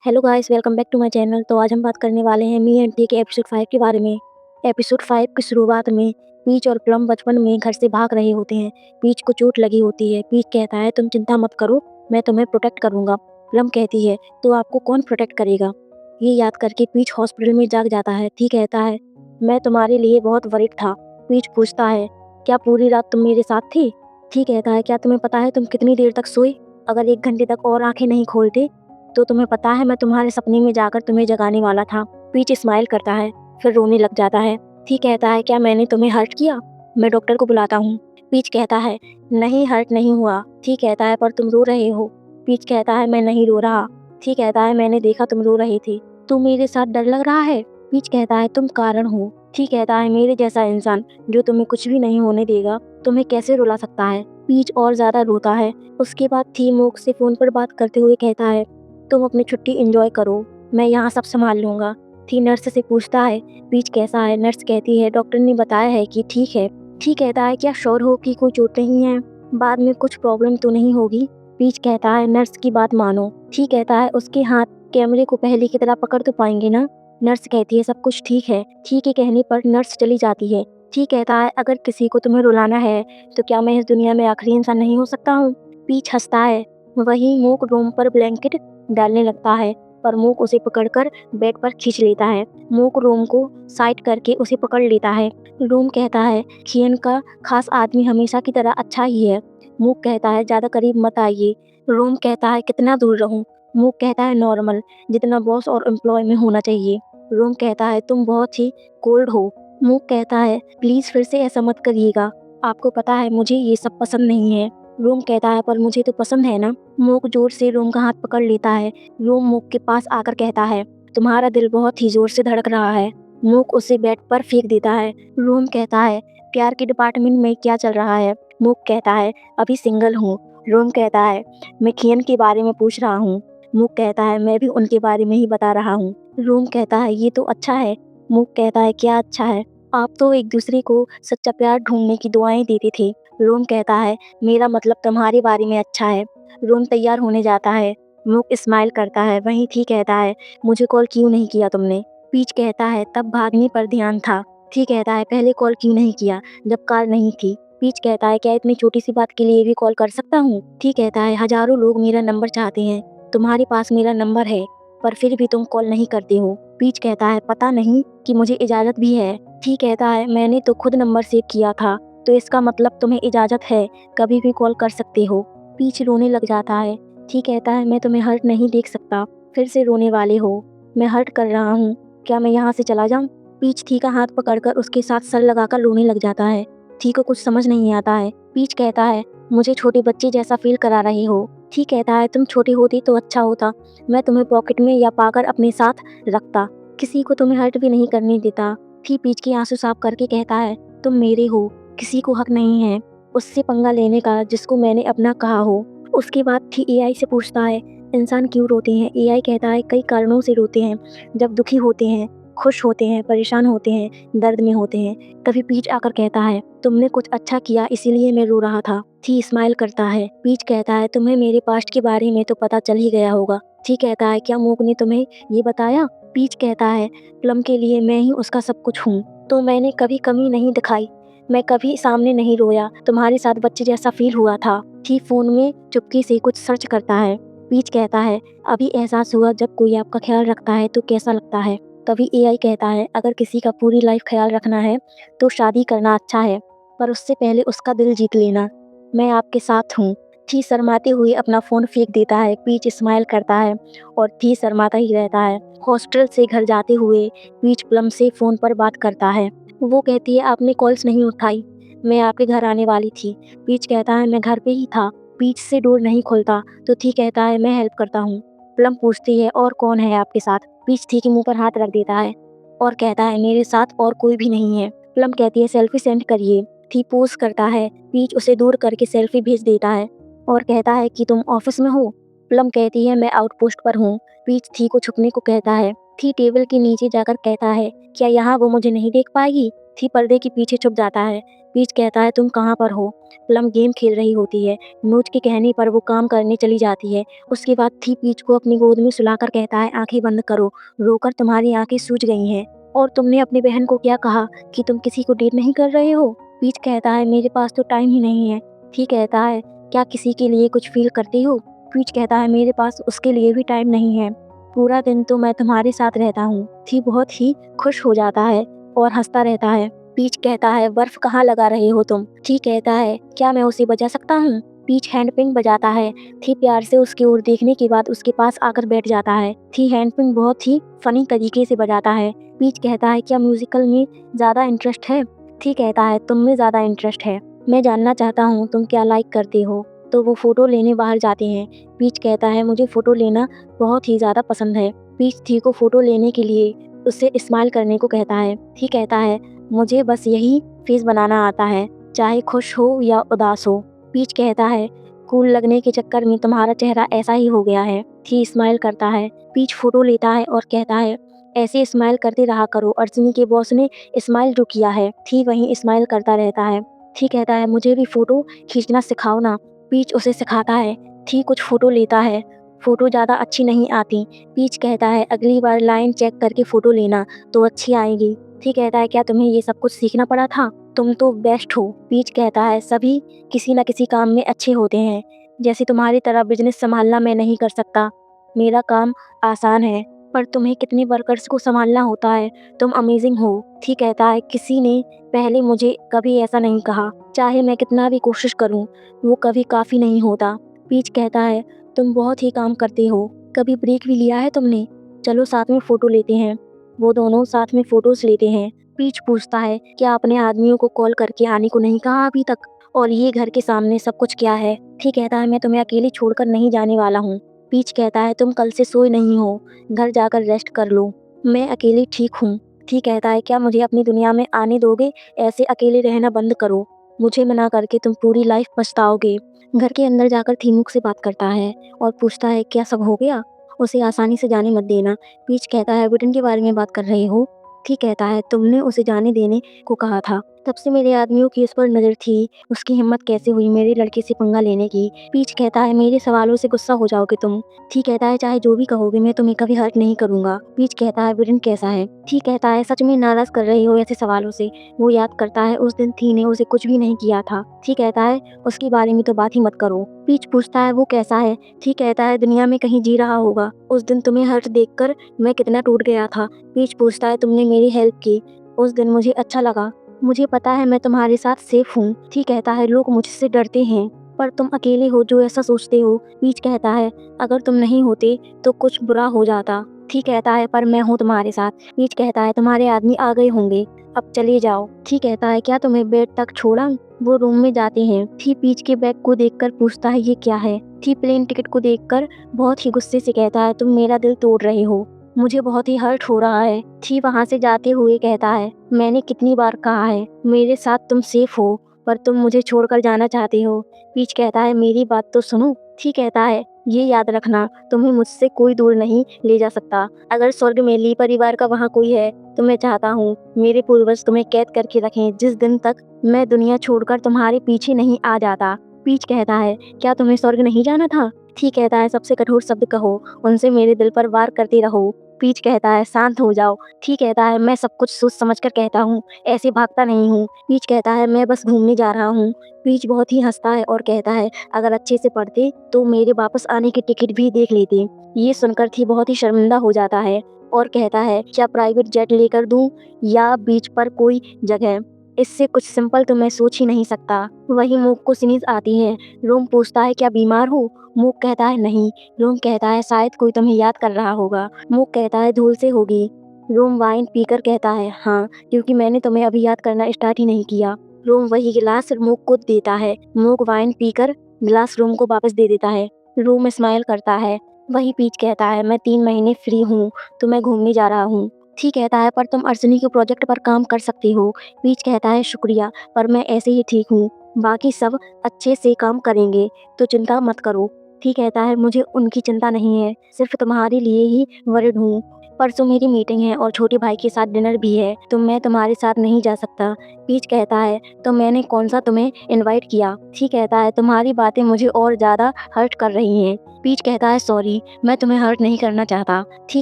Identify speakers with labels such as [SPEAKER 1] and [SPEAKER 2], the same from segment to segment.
[SPEAKER 1] Hello guys, welcome back to my channel. तो आज हम बात करने वाले हैं मी एंड टी के एपिसोड 5 के बारे में। एपिसोड 5 की शुरुआत में पीच और प्लम बचपन में घर से भाग रहे होते हैं। पीच को चोट लगी होती है। पीच कहता है, तुम चिंता मत करो, मैं तुम्हें प्रोटेक्ट करूंगा। प्लम कहती है, तो आपको कौन प्रोटेक्ट करेगा? ये याद करके पीच हॉस्पिटल में जाग जाता है। टी कहता है, मैं तुम्हारे लिए बहुत वरीड था। पीच पूछता है, क्या पूरी रात तुम मेरे साथ थी? टी कहता है, क्या तुम्हें पता है तुम कितनी देर तक सोए? अगर 1 घंटे तक और आंखें नहीं खोलते तो तुम्हें पता है मैं तुम्हारे सपने में जाकर तुम्हें जगाने वाला था। पीच स्माइल करता है, फिर रोने लग जाता है। ठीक कहता है, क्या मैंने तुम्हें हर्ट किया? मैं डॉक्टर को बुलाता हूँ। पीच कहता है, नहीं हर्ट नहीं हुआ। ठीक कहता है, पर तुम रो रहे हो। पीच कहता है, मैं नहीं रो रहा। ठीक कहता है, मैंने देखा तुम रो रही थी। तुम मेरे साथ डर लग रहा है? पीच कहता है, तुम कारण हो। ठीक कहता है, मेरे जैसा इंसान जो तुम्हें कुछ भी नहीं होने देगा तुम्हें कैसे रुला सकता है? पीच और ज्यादा रोता है। उसके बाद थी मोक से फोन पर बात करते हुए कहता है, तुम अपनी छुट्टी एंजॉय करो, मैं यहाँ सब संभाल लूँगा। थी नर्स से पूछता है, पीच कैसा है? नर्स कहती है, डॉक्टर ने बताया है कि ठीक है। ठीक कहता है, क्या श्योर हो कि कोई चोट नहीं है? बाद में कुछ प्रॉब्लम तो नहीं होगी? पीच कहता है, नर्स की बात मानो। ठीक कहता है, उसके हाथ कैमरे को पहले की तरह पकड़ तो पाएंगे ना? नर्स कहती है, सब कुछ ठीक है। ठीक है कहने पर नर्स चली जाती है। ठीक कहता है, अगर किसी को तुम्हें रुलाना है तो क्या मैं इस दुनिया में आखिरी इंसान नहीं हो सकता हूँ? पीच हंसता है। वहीं मूक रूम पर ब्लैंकेट डालने लगता है, पर मूक उसे पकड़कर बेड पर खींच लेता है। मूक रूम को साइड करके उसे पकड़ लेता है। रूम कहता है, खियन का खास आदमी हमेशा की तरह अच्छा ही है। मूक कहता है, ज़्यादा करीब मत आइए। रूम कहता है, कितना दूर रहूं? मूक कहता है, नॉर्मल, जितना बॉस और एम्प्लॉय में होना चाहिए। रूम कहता है, तुम बहुत ही कोल्ड हो। मूक कहता है, प्लीज़ फिर से ऐसा मत करिएगा, आपको पता है मुझे ये सब पसंद नहीं है। रूम कहता है, पर मुझे तो पसंद है ना। मूक जोर से रूम का हाथ पकड़ लेता है। रूम मूक के पास आकर कहता है, तुम्हारा दिल बहुत ही जोर से धड़क रहा है। मूक उसे बेड पर फेंक देता है। रूम कहता है, प्यार के डिपार्टमेंट में क्या चल रहा है? मूक कहता है, अभी सिंगल हूँ। रूम कहता है, मैं खियन के बारे में पूछ रहा हूँ। मूक कहता है, मैं भी उनके बारे में ही बता रहा हूँ। रूम कहता है, ये तो अच्छा है। मूक कहता है, क्या अच्छा है? आप तो एक दूसरे को सच्चा प्यार ढूंढने की दुआएं देते थे। रूम कहता है, मेरा मतलब तुम्हारे बारे में अच्छा है। रूम तैयार होने जाता है। मूक स्माइल करता है। वहीं थी कहता है, मुझे कॉल क्यों नहीं किया तुमने? पीच कहता है, तब भागने पर ध्यान था। थी कहता है, पहले कॉल क्यों नहीं किया जब कार नहीं थी? पीच कहता है, क्या इतनी छोटी सी बात के लिए भी कॉल कर सकता हूँ? थी कहता है, हजारों लोग मेरा नंबर चाहते हैं, तुम्हारे पास मेरा नंबर है, पर फिर भी तुम कॉल नहीं करते हो। पीच कहता है, पता नहीं कि मुझे इजाज़त भी है। थी कहता है, मैंने तो खुद नंबर सेव किया था, तो इसका मतलब तुम्हें इजाज़त है, कभी भी कॉल कर सकते हो। पीच रोने लग जाता है। ठीक कहता है, मैं तुम्हें हर्ट नहीं देख सकता, फिर से रोने वाले हो। मैं हर्ट कर रहा हूँ, क्या मैं यहाँ से चला जाऊँ? पीच थी का हाथ पकड़कर उसके साथ सर लगाकर रोने लग जाता है। थी को कुछ समझ नहीं आता है। पीच कहता है, मुझे छोटे बच्चे जैसा फील करा रहे हो। ठीक कहता है, तुम छोटी होती तो अच्छा होता, मैं तुम्हें पॉकेट में या पाकर अपने साथ रखता, किसी को तुम्हें हर्ट भी नहीं करने देता। थी पीच के आंसू साफ करके कहता है, तुम मेरे हो, किसी को हक नहीं है उससे पंगा लेने का जिसको मैंने अपना कहा हो। उसके बाद थी एआई से पूछता है, इंसान क्यों रोते हैं? एआई कहता है, कई कारणों से रोते हैं, जब दुखी होते हैं, खुश होते हैं, परेशान होते हैं, दर्द में होते हैं। तभी पीच आकर कहता है, तुमने कुछ अच्छा किया इसीलिए मैं रो रहा था। थी स्माइल करता है। पीच कहता है, तुम्हें मेरे पास्ट के बारे में तो पता चल ही गया होगा। थी कहता है, क्या मूक ने तुम्हें ये बताया? पीच कहता है, प्लम के लिए मैं ही उसका सब कुछ हूँ, तो मैंने कभी कमी नहीं दिखाई, मैं कभी सामने नहीं रोया, तुम्हारे साथ बच्चे जैसा फील हुआ था। थी फोन में चुपके से कुछ सर्च करता है। पीच कहता है, अभी एहसास हुआ जब कोई आपका ख्याल रखता है तो कैसा लगता है। तभी एआई कहता है, अगर किसी का पूरी लाइफ ख्याल रखना है तो शादी करना अच्छा है, पर उससे पहले उसका दिल जीत लेना। मैं आपके साथ हूँ। थी शर्माते हुए अपना फ़ोन फेंक देता है। पीच स्माइल करता है और थी शर्माता ही रहता है। हॉस्टल से घर जाते हुए पीच प्लम से फ़ोन पर बात करता है। वो कहती है, आपने कॉल्स नहीं उठाई, मैं आपके घर आने वाली थी। पीच कहता है, मैं घर पे ही था। पीच से डोर नहीं खुलता तो थी कहता है, मैं हेल्प करता हूँ। प्लम पूछती है, और कौन है आपके साथ? पीच थी के मुंह पर हाथ रख देता है और कहता है, मेरे साथ और कोई भी नहीं है। प्लम कहती है, सेल्फी सेंड करिए। थी पोज करता है। पीच उसे दूर करके सेल्फी भेज देता है और कहता है कि तुम ऑफिस में हो? प्लम कहती है, मैं आउटपोस्ट पर हूँ। पीच थी को छुपने को कहता है। थी टेबल के नीचे जाकर कहता है, क्या यहाँ वो मुझे नहीं देख पाएगी? थी पर्दे के पीछे छुप जाता है। पीच कहता है तुम कहाँ पर हो? प्लम गेम खेल रही होती है। नोच के कहने पर वो काम करने चली जाती है। उसके बाद थी पीच को अपनी गोद में सुलाकर कहता है आंखें बंद करो, रोकर तुम्हारी आंखें सूज गई हैं। और तुमने अपनी बहन को क्या कहा कि तुम किसी को डेट नहीं कर रहे हो? पीच कहता है मेरे पास तो टाइम ही नहीं है। थी कहता है क्या किसी के लिए कुछ फील करती हो? पीच कहता है मेरे पास उसके लिए भी टाइम नहीं है। पूरा दिन तो मैं तुम्हारे साथ रहता हूँ। थी बहुत ही खुश हो जाता है और हंसता रहता है। पीच कहता है बर्फ कहाँ लगा रहे हो तुम? थी कहता है क्या मैं उसे बजा सकता हूँ? पीच हैंडपिन बजाता है। थी प्यार से उसकी ओर देखने के बाद उसके पास आकर बैठ जाता है। थी हैंडपिन बहुत ही फनी तरीके से बजाता है। पीच कहता है क्या म्यूजिकल में ज़्यादा इंटरेस्ट है? थी कहता है तुम में ज़्यादा इंटरेस्ट है। मैं जानना चाहता हूँ तुम क्या लाइक करते हो। तो वो फ़ोटो लेने बाहर जाते हैं। पीच कहता है मुझे फ़ोटो लेना बहुत ही ज़्यादा पसंद है। पीच थी को फ़ोटो लेने के लिए उससे स्माइल करने को कहता है। थी कहता है मुझे बस यही फेस बनाना आता है, चाहे खुश हो या उदास हो। पीच कहता है कूल लगने के चक्कर में तुम्हारा चेहरा ऐसा ही हो गया है। थी स्माइल करता है। पीच फ़ोटो लेता है और कहता है ऐसे स्माइल करते रहा करो, अर्चनी के बॉस ने स्माइल जो किया है। थी वहीं स्माइल करता रहता है। थी कहता है मुझे भी फ़ोटो खींचना सिखाओ ना। पीच उसे सिखाता है। थी कुछ फ़ोटो लेता है। फ़ोटो ज़्यादा अच्छी नहीं आती। पीच कहता है अगली बार लाइन चेक करके फ़ोटो लेना तो अच्छी आएगी। थी कहता है क्या तुम्हें ये सब कुछ सीखना पड़ा था? तुम तो बेस्ट हो। पीच कहता है सभी किसी न किसी काम में अच्छे होते हैं, जैसे तुम्हारी तरह बिजनेस संभालना मैं नहीं कर सकता। मेरा काम आसान है, पर तुम्हें कितने वर्कर्स को संभालना होता है। तुम अमेजिंग हो। थी कहता है किसी ने पहले मुझे कभी ऐसा नहीं कहा, चाहे मैं कितना भी कोशिश करूं, वो कभी काफ़ी नहीं होता। पीच कहता है तुम बहुत ही काम करते हो, कभी ब्रेक भी लिया है तुमने? चलो साथ में फ़ोटो लेते हैं। वो दोनों साथ में फ़ोटोज़ लेते हैं। पीच पूछता है क्या आपने आदमियों को कॉल करके आने को नहीं कहा अभी तक? और ये घर के सामने सब कुछ क्या है? थी कहता है मैं तुम्हें अकेले छोड़कर नहीं जाने वाला हूँ। पीच कहता है तुम कल से सोए नहीं हो, घर जाकर रेस्ट कर लो। मैं अकेली ठीक हूँ। थी कहता है क्या मुझे अपनी दुनिया में आने दोगे? ऐसे अकेले रहना बंद करो। मुझे मना करके तुम पूरी लाइफ पछताओगे। घर के अंदर जाकर थीमुक से बात करता है और पूछता है क्या सब हो गया? उसे आसानी से जाने मत देना। पीच कहता है विटन के बारे में बात कर रहे हो? थी कहता है तुमने उसे जाने देने को कहा था। तब से मेरे आदमियों की उस पर नज़र थी। उसकी हिम्मत कैसे हुई मेरे लड़के से पंगा लेने की? पीच कहता है मेरे सवालों से गुस्सा हो जाओगे तुम। थी कहता है चाहे जो भी कहोगे मैं तुम्हें कभी हर्ट नहीं करूंगा। पीच कहता है विटन कैसा है? थी कहता है सच में नाराज कर रहे हो ऐसे सवालों से? वो याद करता है उस दिन थी ने उसे कुछ भी नहीं किया था। थी कहता है उसके बारे में तो बात ही मत करो। पीच पूछता है वो कैसा है? थी कहता है दुनिया में कहीं जी रहा होगा। उस दिन तुम्हें हर्ट देखकर मैं कितना टूट गया था। पीच पूछता है तुमने मेरी हेल्प की, उस दिन मुझे अच्छा लगा। मुझे पता है मैं तुम्हारे साथ सेफ हूँ। थी कहता है लोग मुझसे डरते हैं, पर तुम अकेले हो जो ऐसा सोचते हो। पीच कहता है अगर तुम नहीं होते तो कुछ बुरा हो जाता। थी कहता है पर मैं हूँ तुम्हारे साथ। पीच कहता है तुम्हारे आदमी आ गए होंगे, अब चले जाओ। थी कहता है क्या तुम्हें बेड तक छोड़ा? वो रूम में जाते हैं। थी पीच के बैग को देखकर पूछता है ये क्या है? थी प्लेन टिकट को देखकर बहुत ही गुस्से से कहता है तुम मेरा दिल तोड़ रहे हो, मुझे बहुत ही हर्ट हो रहा है। थी वहाँ से जाते हुए कहता है मैंने कितनी बार कहा है मेरे साथ तुम सेफ हो, पर तुम मुझे छोड़कर जाना चाहते हो। पीच कहता है मेरी बात तो सुनो। थी कहता है ये याद रखना तुम्हें मुझसे कोई दूर नहीं ले जा सकता। अगर स्वर्ग में ली परिवार का वहाँ कोई है तो मैं चाहता हूँ मेरे पूर्वज तुम्हें कैद करके रखें जिस दिन तक मैं दुनिया छोड़कर तुम्हारे पीछे नहीं आ जाता। पीच कहता है क्या तुम्हें स्वर्ग नहीं जाना था? थी कहता है सबसे कठोर शब्द कहो, उनसे मेरे दिल पर वार करते रहो। पीच कहता है शांत हो जाओ। थी कहता है मैं सब कुछ सोच समझ कर कहता हूँ, ऐसे भागता नहीं हूँ। पीच कहता है मैं बस घूमने जा रहा हूँ। पीच बहुत ही हंसता है और कहता है अगर अच्छे से पढ़ते तो मेरे वापस आने की टिकट भी देख लेते। ये सुनकर थी बहुत ही शर्मिंदा हो जाता है और कहता है क्या प्राइवेट जेट लेकर दूं या बीच पर कोई जगह? इससे कुछ सिंपल तो मैं सोच ही नहीं सकता। वही मूक को स्नीज आती है। रोम पूछता है क्या बीमार हो? मूक कहता है नहीं। रोम कहता है शायद कोई तुम्हें याद कर रहा होगा। मूक कहता है धूल से होगी। रोम वाइन पीकर कहता है हाँ, क्योंकि मैंने तुम्हें अभी याद करना स्टार्ट ही नहीं किया। रोम वही गिलास मूक को देता है। मूक वाइन पीकर गिलास रोम को वापस दे देता है। रोम स्माइल करता है। वही पीच कहता है मैं 3 महीने फ्री हूँ तो मैं घूमने जा रहा हूँ। ठीक कहता है पर तुम अर्चनी के प्रोजेक्ट पर काम कर सकती हो। पीच कहता है शुक्रिया, पर मैं ऐसे ही ठीक हूँ, बाकी सब अच्छे से काम करेंगे तो चिंता मत करो। ठीक कहता है मुझे उनकी चिंता नहीं है, सिर्फ तुम्हारे लिए ही वरिड हूँ। परसों मेरी मीटिंग है और छोटे भाई के साथ डिनर भी है, तो मैं तुम्हारे साथ नहीं जा सकता। पीच कहता है, तो मैंने कौन सा तुम्हें इनवाइट किया? थी कहता है, तुम्हारी बातें मुझे और ज़्यादा हर्ट कर रही हैं। पीच कहता है, सॉरी, मैं तुम्हें हर्ट नहीं करना चाहता। थी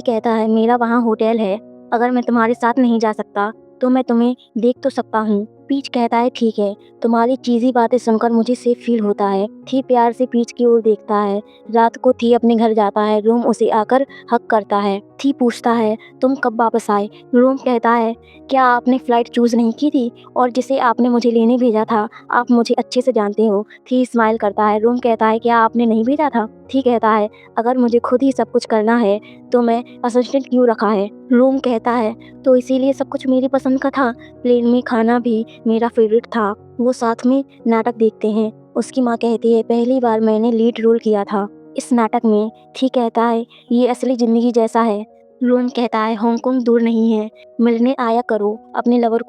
[SPEAKER 1] कहता है, मेरा वहाँ होटल है, अगर मैं तुम्हारे साथ नहीं जा सकता तो मैं तुम्हें देख तो सकता हूँ। पीच कहता है, ठीक है, तुम्हारी चीज़ी बातें सुनकर मुझे सेफ फील होता है। थी प्यार से पीच की ओर देखता है। रात को थी अपने घर जाता है। रोम उसे आकर हक करता है। थी पूछता है, तुम कब वापस आए? रोम कहता है, क्या आपने फ़्लाइट चूज़ नहीं की थी? और जिसे आपने मुझे लेने भेजा था, आप मुझे अच्छे से जानते हो। थी स्माइल करता है। रोम कहता है, क्या आपने नहीं भेजा था? थी कहता है, अगर मुझे खुद ही सब कुछ करना है तो मैं असिस्टेंट क्यों रखा है? रोम कहता है, तो इसीलिए सब कुछ मेरी पसंद का था। प्लेन में खाना भी मेरा फेवरेट था। वो साथ में नाटक देखते हैं। उसकी माँ कहती है, पहली बार मैंने लीड रोल किया था इस नाटक में। थी कहता है, ये असली ज़िंदगी जैसा है। रोम कहता है, हांगकांग दूर नहीं है, मिलने आया करो, अपने लवर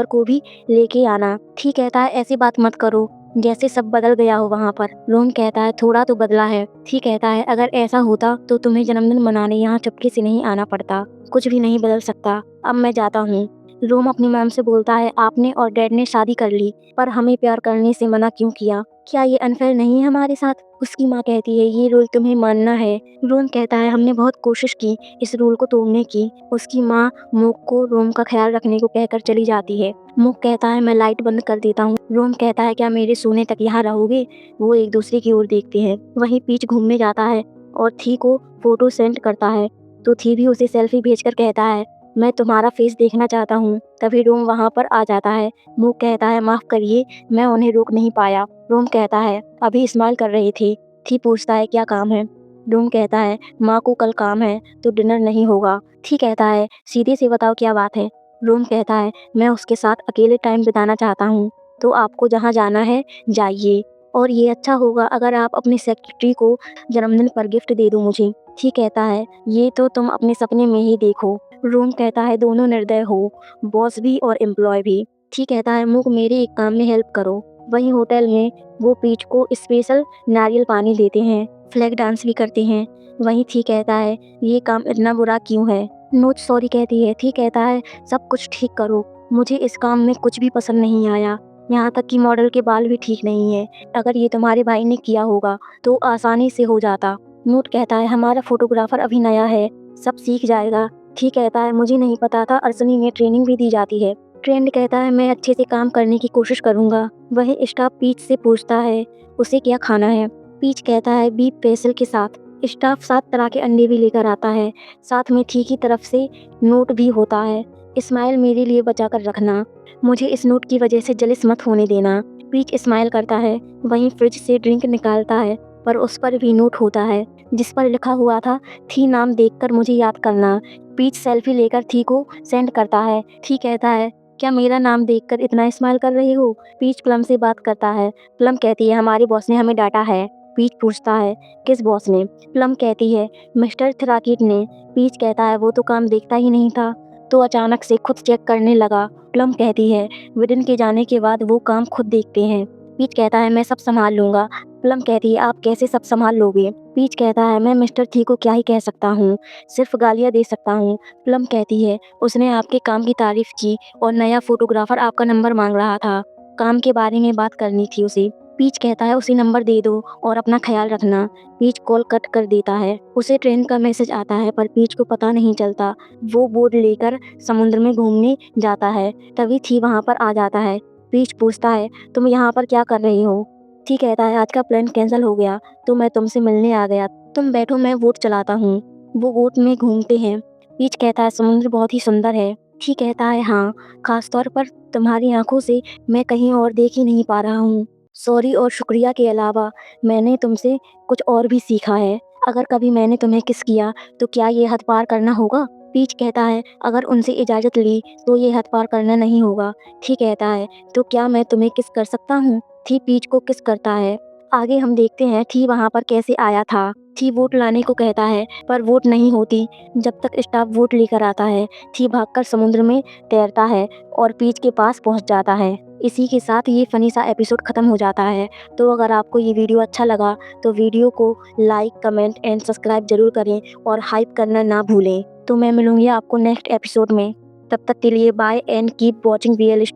[SPEAKER 1] को भी लेके आना। थी कहता है, ऐसी बात मत करो जैसे सब बदल गया हो वहाँ पर। रोम कहता है, थोड़ा तो बदला है। थी कहता है, अगर ऐसा होता तो तुम्हें जन्मदिन मनाने यहाँ चुपके से नहीं आना पड़ता। कुछ भी नहीं बदल सकता, अब मैं जाता हूँ। रोम अपनी मैम से बोलता है, आपने और डैड ने शादी कर ली, पर हमें प्यार करने से मना क्यों किया? क्या ये अनफेयर नहीं है हमारे साथ? उसकी माँ कहती है, ये रूल तुम्हें मानना है। रोम कहता है, हमने बहुत कोशिश की इस रूल को तोड़ने की। उसकी माँ मूक को रोम का ख्याल रखने को कहकर चली जाती है। मूक कहता है, मैं लाइट बंद कर देता हूँ। रोम कहता है, क्या मेरे सोने तक यहाँ रहोगे? वो एक दूसरे की ओर देखते हैं। वहीं पीच घूमने जाता है और थी को फोटो सेंड करता है, तो थी भी उसे सेल्फी भेजकर कहता है, मैं तुम्हारा फेस देखना चाहता हूँ। तभी रोम वहाँ पर आ जाता है। मूक कहता है, माफ़ करिए, मैं उन्हें रोक नहीं पाया। रोम कहता है, अभी स्माइल कर रही थी। थी पूछता है, क्या काम है? रोम कहता है, माँ को कल काम है तो डिनर नहीं होगा। थी कहता है, सीधे से बताओ क्या बात है? रोम कहता है, मैं उसके साथ अकेले टाइम बिताना चाहता हूँ, तो आपको जहाँ जाना है जाइए, और ये अच्छा होगा अगर आप अपनी सेक्रेटरी को जन्मदिन पर गिफ्ट दे दो मुझे। थी कहता है, ये तो तुम अपने सपने में ही देखो। रोम कहता है, दोनों निर्दय हो, बॉस भी और एम्प्लॉय भी। थी कहता है, मुझ मेरे एक काम में हेल्प करो। वहीं होटल में वो पीच को स्पेशल नारियल पानी देते हैं, फ्लैग डांस भी करते हैं। वहीं थी कहता है, ये काम इतना बुरा क्यों है? नोच सॉरी कहती है। थी कहता है, सब कुछ ठीक करो, मुझे इस काम में कुछ भी पसंद नहीं आया, यहाँ तक कि मॉडल के बाल भी ठीक नहीं है। अगर ये तुम्हारे भाई ने किया होगा तो आसानी से हो जाता। नोट कहता है, हमारा फोटोग्राफर अभी नया है, सब सीख जाएगा। थी कहता है, मुझे नहीं पता था अर्सनी में ट्रेनिंग भी दी जाती है। ट्रेंड कहता है, मैं अच्छे से काम करने की कोशिश करूँगा। वही स्टाफ पीच से पूछता है, उसे क्या खाना है? पीच कहता है, बीफ पेसल के साथ। स्टाफ 7 तरह के अंडे भी लेकर आता है, साथ में थी की तरफ से नोट भी होता है, स्माइल मेरे लिए बचा कर रखना, मुझे इस नोट की वजह से जलिस मत होने देना। पीच स्माइल करता है। वहीं फ्रिज से ड्रिंक निकालता है, पर उस पर भी नोट होता है जिस पर लिखा हुआ था, थी नाम देखकर मुझे याद करना। पीच सेल्फी लेकर थी को सेंड करता है। थी कहता है, क्या मेरा नाम देखकर इतना स्माइल कर रहे हो? पीच प्लम से बात करता है। प्लम कहती है, हमारे बॉस ने हमें डांटा है। पीच पूछता है, किस बॉस ने? प्लम कहती है, मिस्टर थ्राकिट ने। पीच कहता है, वो तो काम देखता ही नहीं था, तो अचानक से खुद चेक करने लगा। प्लम कहती है, विदिन के जाने के बाद वो काम खुद देखते हैं। पीच कहता है, मैं सब संभाल लूँगा। प्लम कहती है, आप कैसे सब संभाल लोगे? पीच कहता है, मैं मिस्टर थी को क्या ही कह सकता हूँ, सिर्फ गालियाँ दे सकता हूँ। प्लम कहती है, उसने आपके काम की तारीफ की और नया फोटोग्राफर आपका नंबर मांग रहा था, काम के बारे में बात करनी थी उसे। पीच कहता है, उसे नंबर दे दो और अपना ख्याल रखना। पीच कॉल कट कर देता है। उसे ट्रेन का मैसेज आता है, पर पीच को पता नहीं चलता। वो बोर्ड लेकर समुद्र में घूमने जाता है। तभी थी वहाँ पर आ जाता है। पीच पूछता है, तुम यहाँ पर क्या कर रही हो? थी कहता है, आज का प्लान कैंसिल हो गया तो मैं तुमसे मिलने आ गया। तुम बैठो, मैं बोट चलाता हूँ। वो बोट में घूमते हैं। पीच कहता है, समुद्र बहुत ही सुंदर है। थी कहता है, हाँ, खासतौर पर तुम्हारी आंखों से मैं कहीं और देख ही नहीं पा रहा हूँ। सॉरी और शुक्रिया के अलावा मैंने तुमसे कुछ और भी सीखा है। अगर कभी मैंने तुम्हें किस किया तो क्या ये हद पार करना होगा? पीच कहता है, अगर उनसे इजाज़त ली तो ये हद पार करना नहीं होगा। थी कहता है, तो क्या मैं तुम्हें किस कर सकता हूँ? थी पीच को किस करता है। आगे हम देखते हैं थी वहाँ पर कैसे आया था। थी वोट लाने को कहता है, पर वोट नहीं होती। जब तक स्टाफ वोट लेकर आता है, थी भागकर समुद्र में तैरता है और पीच के पास पहुँच जाता है। इसी के साथ ये फ़नी सा एपिसोड ख़त्म हो जाता है। तो अगर आपको ये वीडियो अच्छा लगा तो वीडियो को लाइक, कमेंट एंड सब्सक्राइब ज़रूर करें और हाइप करना ना भूलें। तो मैं मिलूँगी आपको नेक्स्ट एपिसोड में। तब तक के लिए bye and keep watching real story.